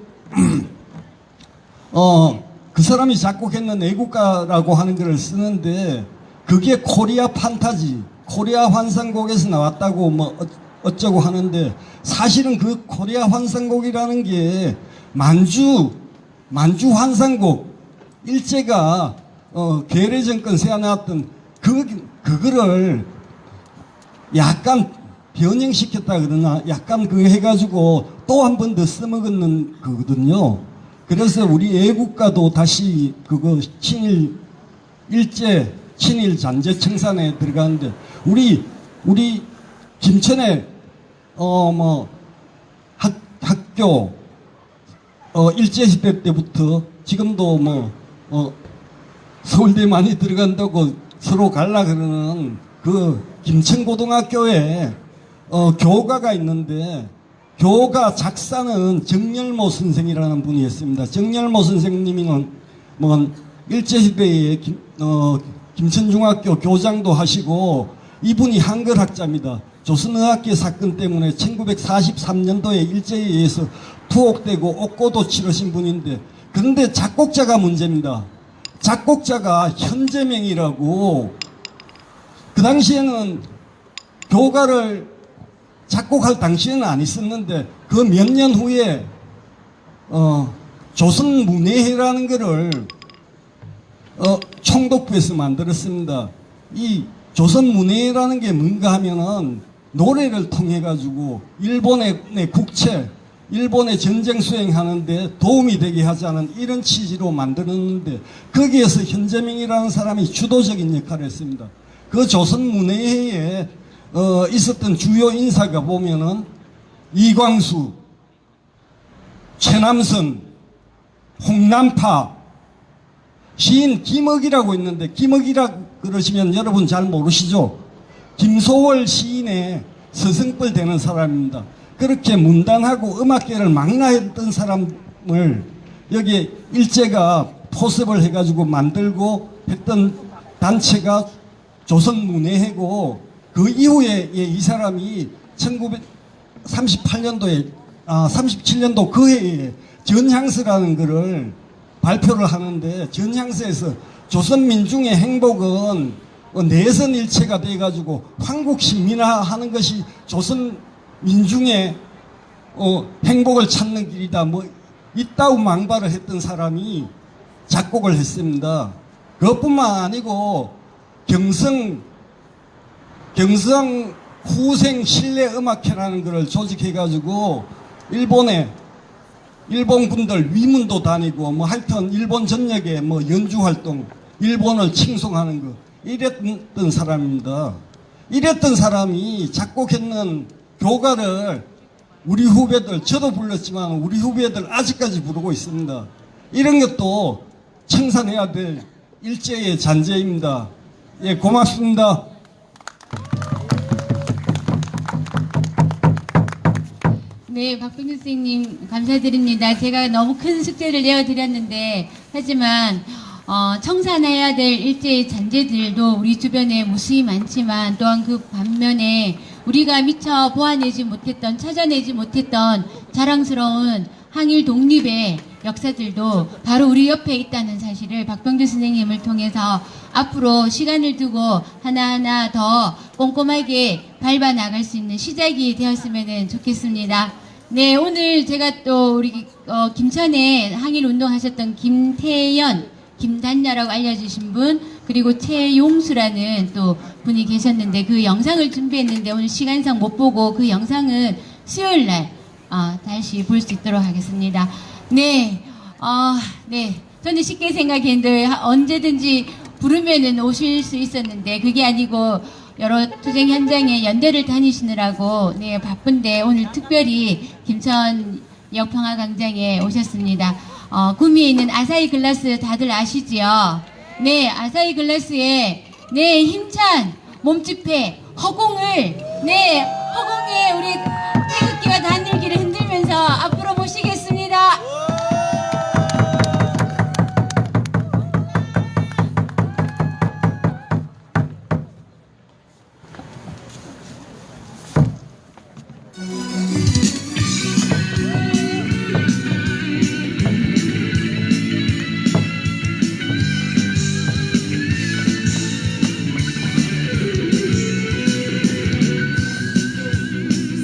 그 사람이 작곡했는 애국가라고 하는 글을 쓰는데 그게 코리아 판타지, 코리아 환상곡에서 나왔다고 뭐 어쩌고 하는데 사실은 그 코리아 환상곡이라는 게 만주 환상곡 일제가 괴뢰 정권 세워놨던 그거를 약간 변형시켰다 그러나 약간 그거 해가지고 또 한 번 더 써먹은 거거든요. 그래서 우리 애국가도 다시 그거 일제 친일 잔재 청산에 들어가는데 우리 김천에 학교 일제 시대 때부터 지금도 서울대 많이 들어간다고 서로 갈라 그러는 그 김천고등학교에 교가가 있는데 교가 작사는 정열모 선생이라는 분이 했습니다. 정열모 선생님은 일제시대에 김천중학교 교장도 하시고 이분이 한글학자입니다. 조선의학계 사건 때문에 1943년도에 일제에 의해서 투옥되고 옥고도 치르신 분인데 그런데 작곡자가 문제입니다. 작곡자가 현재명이라고 그 당시에는 교가를 작곡할 당시에는 안 있었는데 그 몇 년 후에 조선문예회라는 거를 총독부에서 만들었습니다. 이 조선문예회라는 게 뭔가 하면은 노래를 통해 가지고 일본의 국채, 일본의 전쟁 수행하는데 도움이 되게 하자는 이런 취지로 만들었는데 거기에서 현재명이라는 사람이 주도적인 역할을 했습니다. 그 조선문예회에 있었던 주요 인사가 보면은 이광수, 최남선, 홍남파, 시인 김억이라고 있는데 김억이라고 그러시면 여러분 잘 모르시죠? 김소월 시인의 스승뻘 되는 사람입니다. 그렇게 문단하고 음악계를 망라했던 사람을 여기 일제가 포섭을 해가지고 만들고 했던 단체가 조선문예회고 그 이후에 이 사람이 1937년도 그 해에 전향서라는 것을 발표를 하는데 전향서에서 조선민중의 행복은 내선일체가 돼가지고 황국신민화하는 것이 조선민중의 행복을 찾는 길이다 뭐 이따우 망발을 했던 사람이 작곡을 했습니다. 그것뿐만 아니고 경성 후생 실내음악회라는 것을 조직해가지고 일본 분들 위문도 다니고 뭐 하여튼 일본 전역에 뭐 연주 활동, 일본을 칭송하는 거 이랬던 사람입니다. 이랬던 사람이 작곡했는 교가를 우리 후배들, 저도 불렀지만 우리 후배들 아직까지 부르고 있습니다. 이런 것도 청산해야 될 일제의 잔재입니다. 예, 고맙습니다. 네, 박동준 선생님 감사드립니다. 제가 너무 큰 숙제를 내어드렸는데 하지만 청산해야 될 일제의 잔재들도 우리 주변에 무수히 많지만 또한 그 반면에 우리가 미처 보아내지 못했던 찾아내지 못했던 자랑스러운 항일 독립의 역사들도 바로 우리 옆에 있다는 사실을 박병주 선생님을 통해서 앞으로 시간을 두고 하나하나 더 꼼꼼하게 밟아 나갈 수 있는 시작이 되었으면 좋겠습니다. 네, 오늘 제가 또 우리 김천에 항일 운동하셨던 김태연, 김단녀라고 알려주신 분, 그리고 최용수라는 또 분이 계셨는데 그 영상을 준비했는데 오늘 시간상 못 보고 그 영상은 수요일 날 다시 볼 수 있도록 하겠습니다. 네, 네. 저는 쉽게 생각했는데 언제든지 부르면은 오실 수 있었는데 그게 아니고 여러 투쟁 현장에 연대를 다니시느라고 네 바쁜데 오늘 특별히 김천 역평화광장에 오셨습니다. 구미에 있는 아사히 글라스 다들 아시지요? 네, 아사히 글라스에 네 힘찬 몸집회 허공을 네 허공에 우리 태극기와 단일기를 흔들면서 앞으로 모시겠습니다.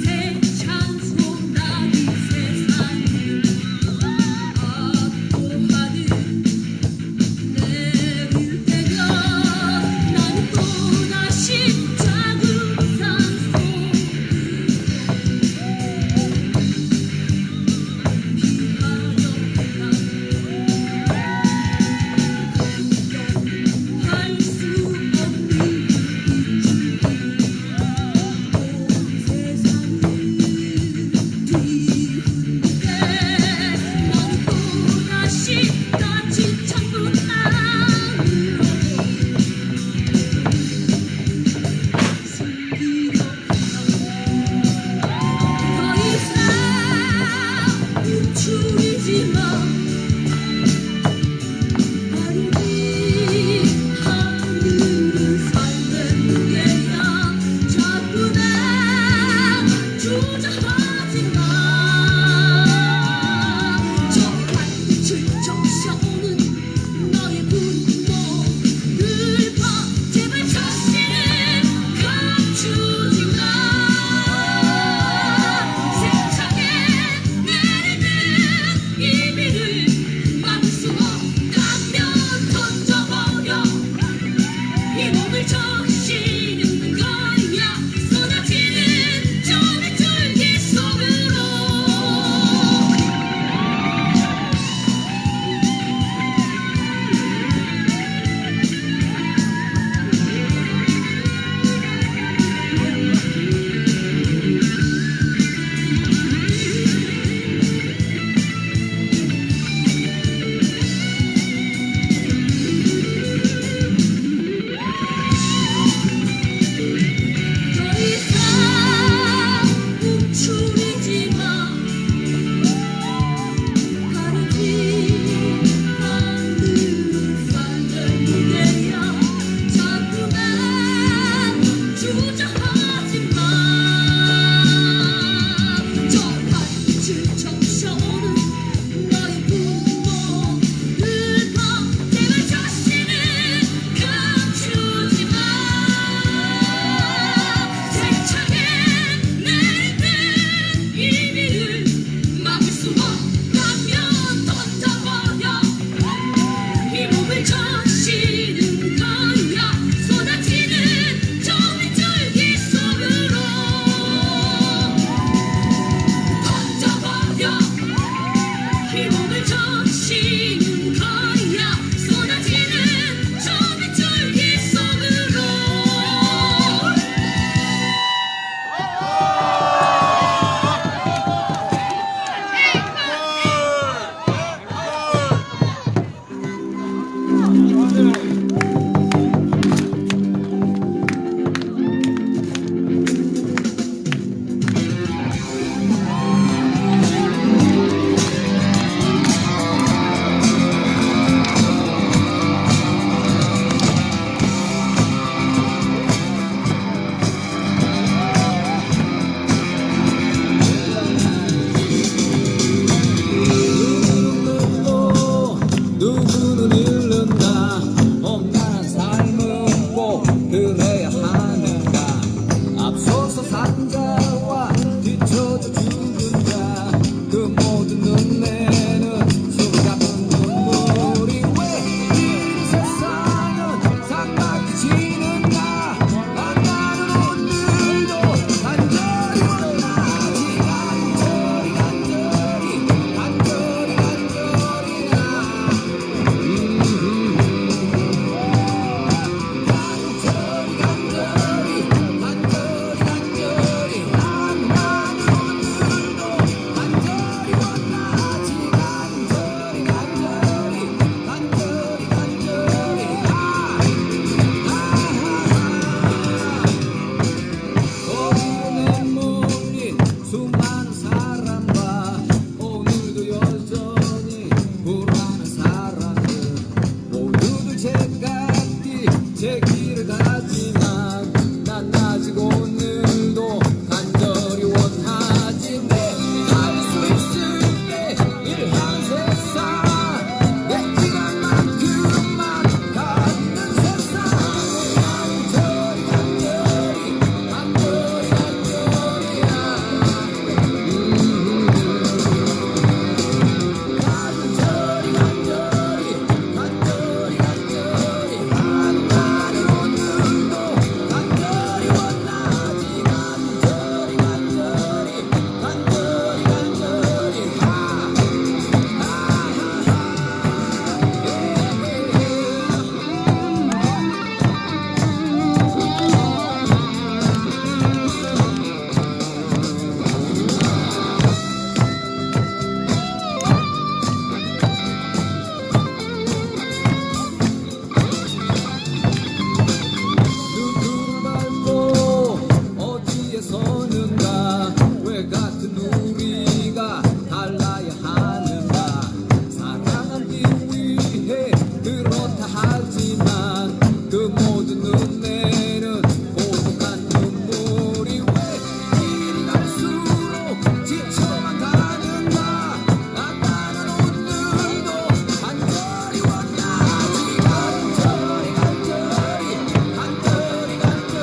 세상 소나기 세상이 압도하는 내릴 때면 나는 또다시 작은 산속 할 수 없는 나는 또다시 다친 창문 안으로 더 이상 움츠리지 마 아름이 하늘은 삶의 무게야 자꾸 나 주저하지 마 저 하늘을 적셔오는 너의 분노를 봐 제발 자신을 감추지 마 세상에 내리는 이 비를 막을 수 없다면 던져버려 이 몸을 적시는 거리야 쏟아지는 저의 줄기 속으로 제 길을 가지만 난 아직 오늘도 간절히 원하지 내갈 수 있을 때 일한 세상 내 시간만큼만 갖는 세상 간절히 간절히 간절히 눈을 밟고 어디에 서는가 왜 같은 우리가 달라야 하는가 사랑하기 위해 그렇다 하지만 그 모든 눈에는 고독한 눈물이 왜 길이 갈수록 지쳐만 가는가 나는 오늘도 간절히 원하지 간절히 간절히 간절히 간절히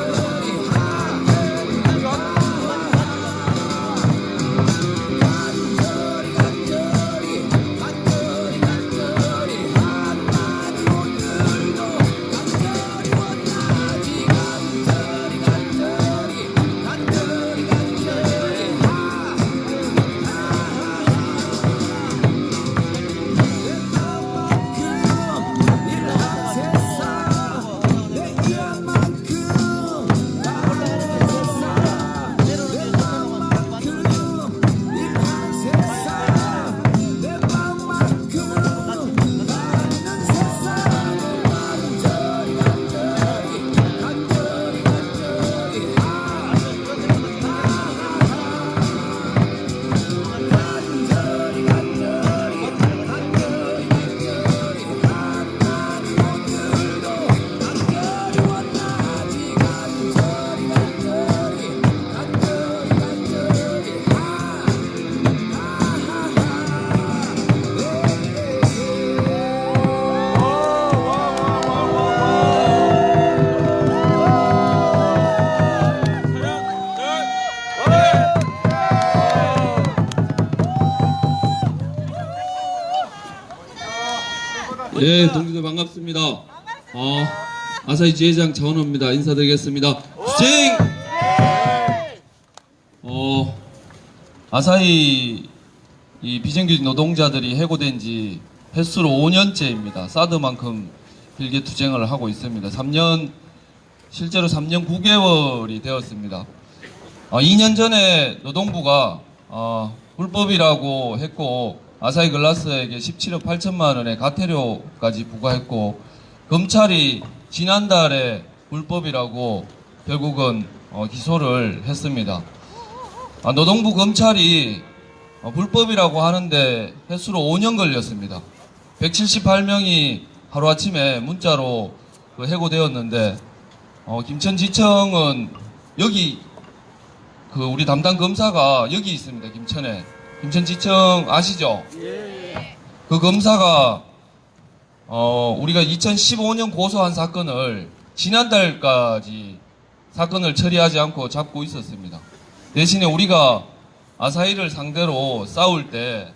네, 동지들 반갑습니다. 아사히 지회장 전호입니다. 인사드리겠습니다. 주쟁! 아사히 이 비정규직 노동자들이 해고된 지 횟수로 5년째입니다. 사드만큼 길게 투쟁을 하고 있습니다. 실제로 3년 9개월이 되었습니다. 2년 전에 노동부가 불법이라고 했고 아사히 글라스에게 17억 8천만 원의 과태료까지 부과했고 검찰이 지난달에 불법이라고 결국은 기소를 했습니다. 노동부 검찰이 불법이라고 하는데 횟수로 5년 걸렸습니다. 178명이 하루아침에 문자로 해고되었는데 김천지청은 여기 우리 담당 검사가 여기 있습니다. 김천에. 김천지청 아시죠? 그 검사가 우리가 2015년 고소한 사건을 지난달까지 사건을 처리하지 않고 잡고 있었습니다. 대신에 우리가 아사히를 상대로 싸울 때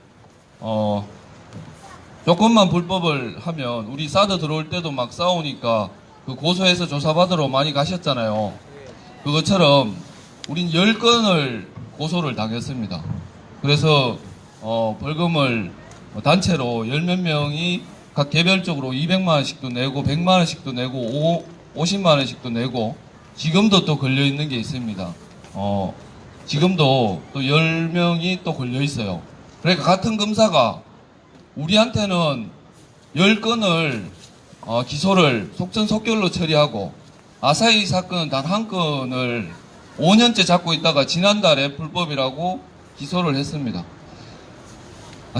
조금만 불법을 하면 우리 사드 들어올 때도 막 싸우니까 그 고소해서 조사받으러 많이 가셨잖아요. 그것처럼 우린 10건을 고소를 당했습니다. 그래서 벌금을 단체로 10몇 명이 각 개별적으로 200만 원씩도 내고 100만 원씩도 내고 50만 원씩도 내고 지금도 또 걸려있는 게 있습니다. 지금도 또 10명이 또 걸려있어요. 그러니까 같은 검사가 우리한테는 10건을 기소를 속전속결로 처리하고 아사히 사건은 단 한 건을 5년째 잡고 있다가 지난달에 불법이라고 기소를 했습니다.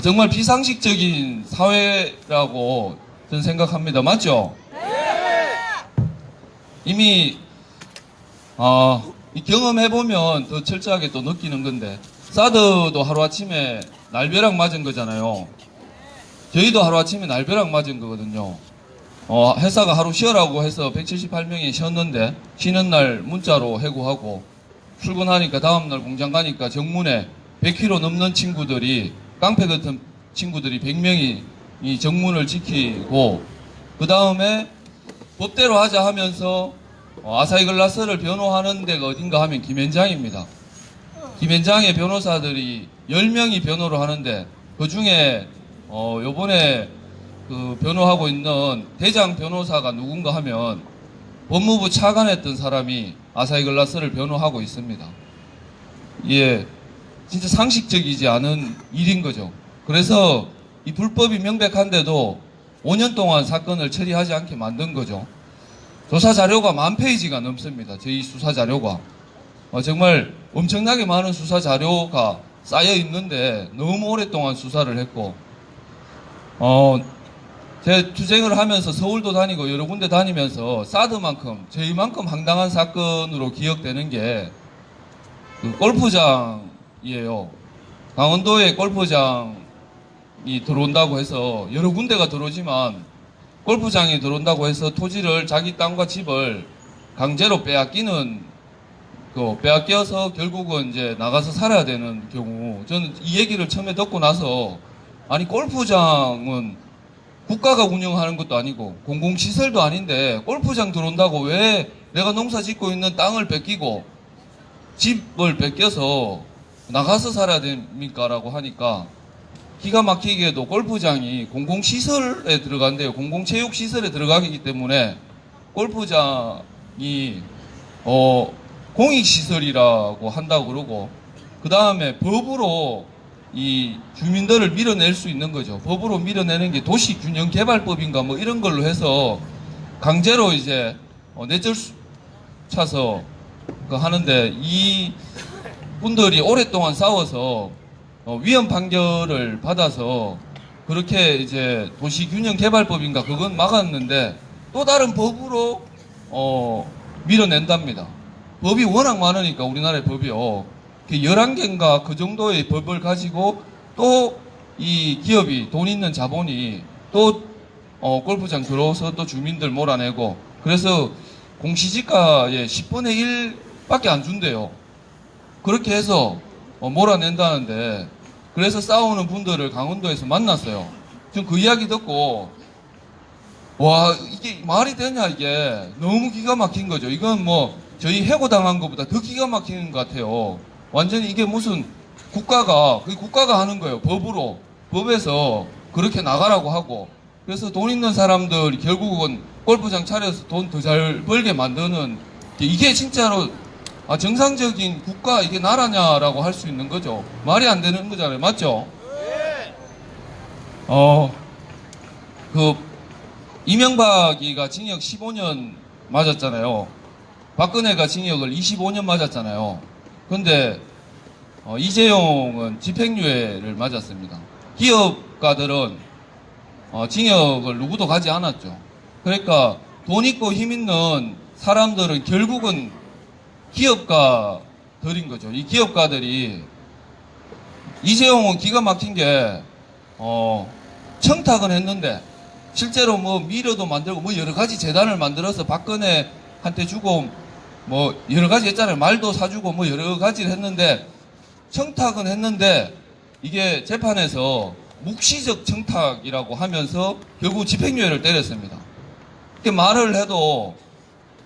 정말 비상식적인 사회라고 저는 생각합니다. 맞죠? 네! 이미 이 경험해보면 더 철저하게 또 느끼는 건데, 사드도 하루아침에 날벼락 맞은 거잖아요. 저희도 하루아침에 날벼락 맞은 거거든요. 회사가 하루 쉬어라고 해서 178명이 쉬었는데, 쉬는 날 문자로 해고하고, 출근하니까 다음날 공장 가니까 정문에 100km 넘는 친구들이, 깡패 같은 친구들이 100명이 이 정문을 지키고, 그 다음에 법대로 하자 하면서 아사히글라스를 변호하는 데가 어딘가 하면 김현장입니다. 김현장의 변호사들이 10명이 변호를 하는데, 그 중에 요번에 그 변호하고 있는 대장 변호사가 누군가 하면 법무부 차관했던 사람이 아사히글라스를 변호하고 있습니다. 예, 진짜 상식적이지 않은 일인 거죠. 그래서 이 불법이 명백한데도 5년 동안 사건을 처리하지 않게 만든 거죠. 조사 자료가 10,000페이지가 넘습니다. 저희 수사 자료가. 정말 엄청나게 많은 수사 자료가 쌓여 있는데 너무 오랫동안 수사를 했고, 제 투쟁을 하면서 서울도 다니고 여러 군데 다니면서 사드만큼, 저희만큼 황당한 사건으로 기억되는 게 그 골프장이에요. 강원도에 골프장이 들어온다고 해서 여러 군데가 들어오지만, 골프장이 들어온다고 해서 토지를, 자기 땅과 집을 강제로 빼앗겨서 결국은 이제 나가서 살아야 되는 경우, 저는 이 얘기를 처음에 듣고 나서, 아니 골프장은 국가가 운영하는 것도 아니고 공공시설도 아닌데 골프장 들어온다고 왜 내가 농사 짓고 있는 땅을 뺏기고 집을 뺏겨서 나가서 살아야 됩니까? 라고 하니까, 기가 막히게도 골프장이 공공시설에 들어간대요. 공공체육시설에 들어가기 때문에 골프장이 공익시설이라고 한다고 그러고, 그 다음에 법으로 이 주민들을 밀어낼 수 있는 거죠. 법으로 밀어내는 게 도시균형개발법인가 뭐 이런 걸로 해서 강제로 이제 내쫓아서 하는데, 이 분들이 오랫동안 싸워서 위헌 판결을 받아서 그렇게 이제 도시균형개발법인가 그건 막았는데, 또 다른 법으로 밀어낸답니다. 법이 워낙 많으니까 우리나라의 법이요. 11개인가 그 정도의 법을 가지고 또 이 기업이, 돈 있는 자본이 또 골프장 들어와서 또 주민들 몰아내고, 그래서 공시지가의 10분의 1밖에 안 준대요. 그렇게 해서 몰아낸다는데, 그래서 싸우는 분들을 강원도에서 만났어요. 전 그 이야기 듣고, 와, 이게 말이 되냐, 이게. 너무 기가 막힌 거죠. 이건 뭐 저희 해고당한 것보다 더 기가 막히는 것 같아요. 완전히 이게 무슨 국가가 하는 거예요. 법으로. 법에서 그렇게 나가라고 하고. 그래서 돈 있는 사람들이 결국은 골프장 차려서 돈 더 잘 벌게 만드는, 이게 진짜로 정상적인 국가, 이게 나라냐라고 할 수 있는 거죠. 말이 안 되는 거잖아요. 맞죠? 이명박이가 징역 15년 맞았잖아요. 박근혜가 징역을 25년 맞았잖아요. 근데 이재용은 집행유예를 맞았습니다. 기업가들은 징역을 누구도 가지 않았죠. 그러니까 돈 있고 힘 있는 사람들은 결국은 기업가들인 거죠. 이 기업가들이, 이재용은 기가 막힌 게 청탁은 했는데 실제로 뭐 미러도 만들고 뭐 여러 가지 재단을 만들어서 박근혜한테 주고 뭐 여러 가지 했잖아요. 말도 사주고 뭐 여러 가지를 했는데, 청탁은 했는데 이게 재판에서 묵시적 청탁이라고 하면서 결국 집행유예를 때렸습니다. 이렇게 말을 해도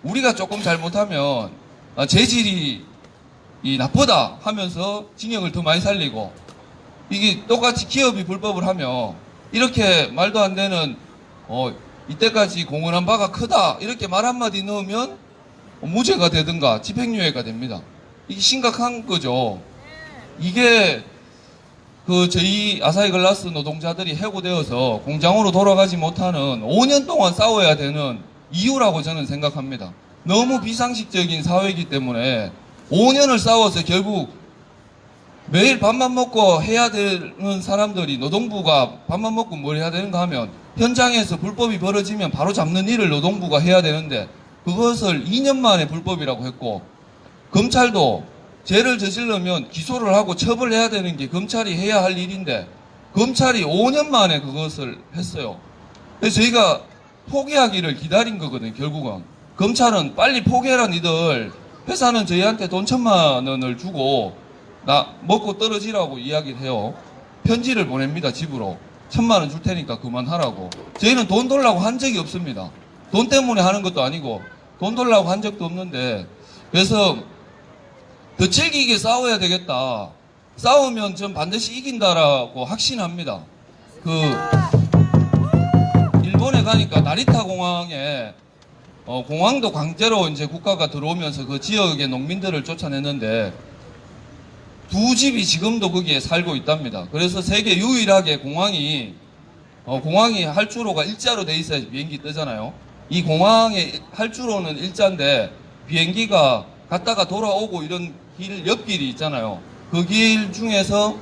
우리가 조금 잘못하면 재질이 나쁘다 하면서 징역을 더 많이 살리고, 이게 똑같이 기업이 불법을 하면 이렇게 말도 안 되는 이때까지 공헌한 바가 크다 이렇게 말 한마디 넣으면 무죄가 되든가 집행유예가 됩니다. 이게 심각한 거죠. 이게 저희 아사히글라스 노동자들이 해고되어서 공장으로 돌아가지 못하는 5년 동안 싸워야 되는 이유라고 저는 생각합니다. 너무 비상식적인 사회이기 때문에 5년을 싸워서 결국 매일 밥만 먹고 해야 되는 사람들이, 노동부가 밥만 먹고 뭘 해야 되는가 하면 현장에서 불법이 벌어지면 바로 잡는 일을 노동부가 해야 되는데 그것을 2년 만에 불법이라고 했고, 검찰도 죄를 저지르면 기소를 하고 처벌해야 되는 게 검찰이 해야 할 일인데 검찰이 5년 만에 그것을 했어요. 그래서 저희가 포기하기를 기다린 거거든요. 결국은 검찰은 빨리 포기해라 니들, 회사는 저희한테 돈 1,000만 원을 주고 나 먹고 떨어지라고 이야기를 해요. 편지를 보냅니다. 집으로 1,000만 원 줄 테니까 그만하라고. 저희는 돈 달라고 한 적이 없습니다. 돈 때문에 하는 것도 아니고 돈 달라고 한 적도 없는데, 그래서 더 질기게 싸워야 되겠다. 싸우면 전 반드시 이긴다라고 확신합니다. 일본에 가니까 나리타 공항에 공항도 강제로 이제 국가가 들어오면서 그 지역의 농민들을 쫓아냈는데 두 집이 지금도 거기에 살고 있답니다. 그래서 세계 유일하게 공항이 활주로가 일자로 돼 있어야지 비행기 뜨잖아요. 이 공항의 활주로는 일자인데 비행기가 갔다가 돌아오고 이런 길, 옆길이 있잖아요. 그 길 중에서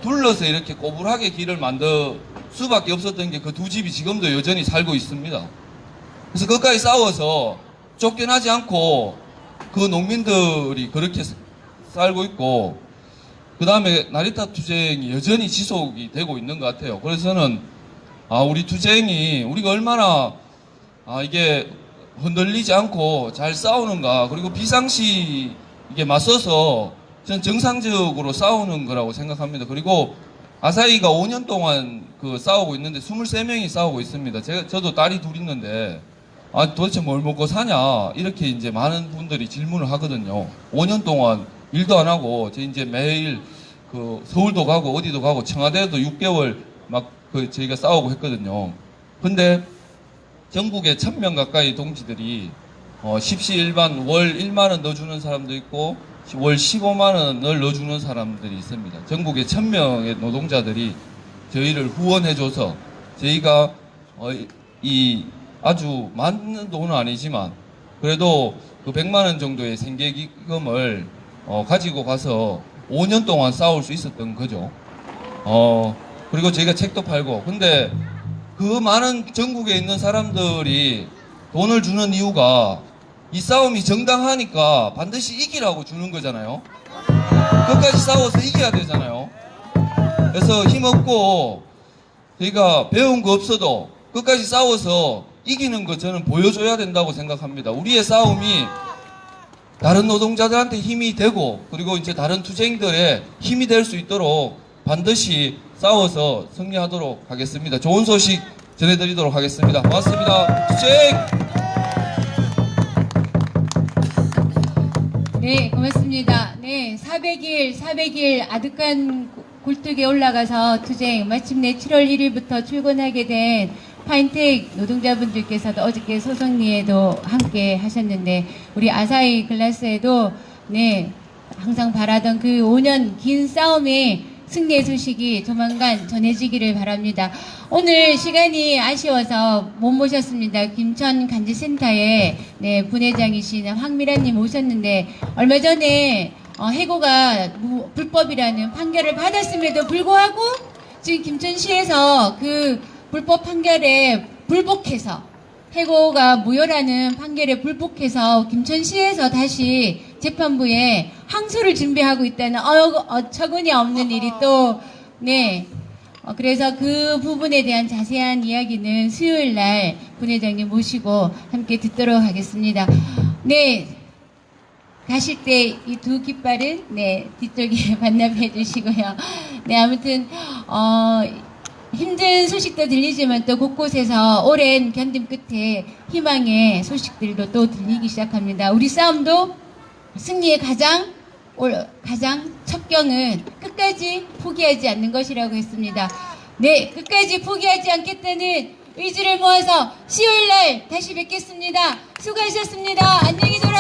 둘러서 이렇게 꼬불하게 길을 만들 수밖에 없었던 게 그 두 집이 지금도 여전히 살고 있습니다. 그래서 끝까지 싸워서 쫓겨나지 않고 그 농민들이 그렇게 살고 있고, 그 다음에 나리타 투쟁이 여전히 지속이 되고 있는 것 같아요. 그래서 저는 우리 투쟁이 우리가 얼마나 이게 흔들리지 않고 잘 싸우는가, 그리고 비상시 이게 맞서서 저는 정상적으로 싸우는 거라고 생각합니다. 그리고 아사히가 5년 동안 싸우고 있는데 23명이 싸우고 있습니다. 저도 딸이 둘 있는데 도대체 뭘 먹고 사냐 이렇게 이제 많은 분들이 질문을 하거든요. 5년 동안 일도 안 하고 이제 매일 서울도 가고 어디도 가고 청와대도 6개월 저희가 싸우고 했거든요. 근데 전국에 1,000명 가까이 동지들이 십시일반 월 1만 원 넣어주는 사람도 있고 월 15만 원을 넣어주는 사람들이 있습니다. 전국에 1,000명의 노동자들이 저희를 후원해줘서 저희가 이 아주 많은 돈은 아니지만 그래도 그 100만 원 정도의 생계기금을 가지고 가서 5년 동안 싸울 수 있었던 거죠. 그리고 저희가 책도 팔고. 근데 그 많은 전국에 있는 사람들이 돈을 주는 이유가 이 싸움이 정당하니까 반드시 이기라고 주는 거잖아요. 끝까지 싸워서 이겨야 되잖아요. 그래서 힘없고 저희가 배운 거 없어도 끝까지 싸워서 이기는 거 저는 보여줘야 된다고 생각합니다. 우리의 싸움이 다른 노동자들한테 힘이 되고 그리고 이제 다른 투쟁들의 힘이 될 수 있도록 반드시 싸워서 승리하도록 하겠습니다. 좋은 소식 전해드리도록 하겠습니다. 고맙습니다. 투쟁! 네, 고맙습니다. 네, 400일 아득한 굴뚝에 올라가서 투쟁, 마침내 7월 1일부터 출근하게 된 파인텍 노동자분들께서도 어저께 소정리에도 함께 하셨는데, 우리 아사히 글라스에도 네, 항상 바라던 그 5년 긴 싸움의 승리의 소식이 조만간 전해지기를 바랍니다. 오늘 시간이 아쉬워서 못 모셨습니다. 김천 간지센터에 네, 분회장이신 황미라님 오셨는데, 얼마 전에 해고가 불법이라는 판결을 받았음에도 불구하고 지금 김천시에서 그 불법 판결에 불복해서, 해고가 무효라는 판결에 불복해서 김천시에서 다시 재판부에 항소를 준비하고 있다는 어처구니 없는 일이 또 네, 그래서 그 부분에 대한 자세한 이야기는 수요일 날 분회장님 모시고 함께 듣도록 하겠습니다. 네, 가실 때 이 두 깃발은 네, 뒤쪽에 반납해 주시고요. 네, 아무튼 힘든 소식도 들리지만 또 곳곳에서 오랜 견딤 끝에 희망의 소식들도 또 들리기 시작합니다. 우리 싸움도 승리의 가장 첩경은 끝까지 포기하지 않는 것이라고 했습니다. 네, 끝까지 포기하지 않겠다는 의지를 모아서 수요일 날 다시 뵙겠습니다. 수고하셨습니다. 안녕히 계세요.